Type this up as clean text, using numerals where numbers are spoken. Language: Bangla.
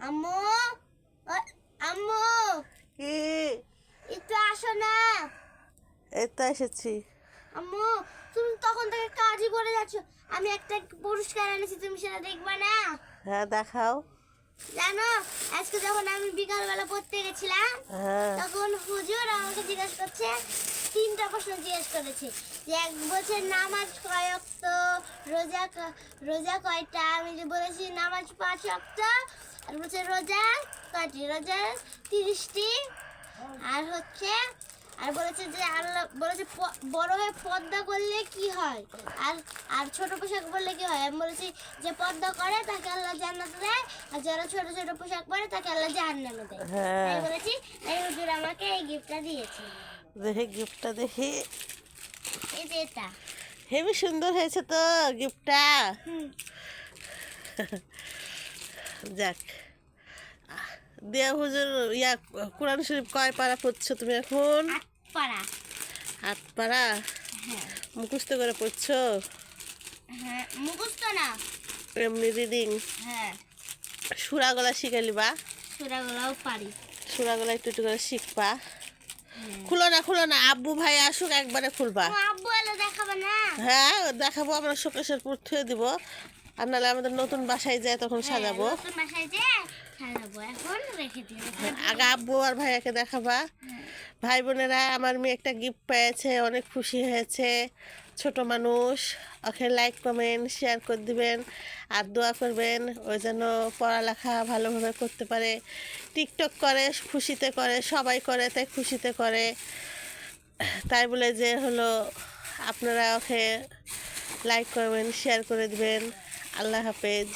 আম্মু, আম্মু, কি? একটু আসো না। এই তো এসেছি। আম্মু, তুমি তখন থেকে কাজই করে যাচ্ছ। আমি একটা পুরস্কার এনেছি, তুমি সেটা দেখবা না? হ্যাঁ, দেখাও। জানো, আজকে যখন আমি বিকালবেলা পড়তে গেছিলাম, হ্যাঁ। তখন হুজুর আমাকে জিজ্ঞেস করছে, তিনটা প্রশ্ন জিজ্ঞেস করেছে যে এক বছর নামাজ কয় ওয়াক্ত, রোজা কয়টা। আমি যে বলেছি নামাজ 5 ওয়াক্ত। আর বলছে রোজা কয়টি, রোজা 30টি। আর হচ্ছে আর বলেছে যে আল্লাহ বলেছে বড় হয়ে পর্দা করলে কি হয়, আর আর ছোট পোশাক পরলে কি হয়। আমি বলেছি যে পর্দা করে তাকে আল্লাহ জান্নাতে দেয়, আর যারা ছোট ছোট পোশাক পরে তাকে আল্লাহ জাহান্নামে দেয়। হ্যাঁ। তাই বলেছি, এই হুজুর আমাকে এই গিফটটা দিয়েছে। দেখি গিফটটা দেখি। এই যে এটা। হেবি সুন্দর হয়েছে তো গিফটটা। হুম। যাক, দিয়া হুজুর কোরআন শরীফ কয় পারা পড়ছো তুমি এখন? 8 পারা। 8 পারা হ্যাঁ মুখস্থ করে পড়ছো? হ্যাঁ, মুখস্থ না, এমনি রিডিং? হ্যাঁ সুরাগলা শিখে লিবা। সূরাগুলোও পারি। সুরাগলা একটু একটু করে শিখবা। খুলো না, আব্বু ভাই আসুক একবারে খুলবা। ও, আব্বু এলে দেখাবে না? হ্যাঁ, দেখাবো। আমরা শোকেশের পুর থুয়ে দিব, আর নাহলে আমাদের নতুন বাসায় যায় তখন সাজাবো। নতুন বাসায় যে সাজাবো, এখন রেখে দিই। আগে আব্বু আর ভাইয়াকে দেখাবা। ভাই বোনেরা, আমার মেয়ে একটা গিফট পেয়েছে, অনেক খুশি হয়েছে। ছোট মানুষ, ওকে লাইক কমেন্ট শেয়ার করে দিবেন, আর দোয়া করবেন ওই যেন পড়ালেখা ভালোভাবে করতে পারে। টিকটক করে, খুশিতে করে, সবাই করে তাই খুশিতে করে। তাই বলে যে হলো আপনারা ওকে লাইক কমেন্ট শেয়ার করে দিবেন। আল্লাহ হাফেজ।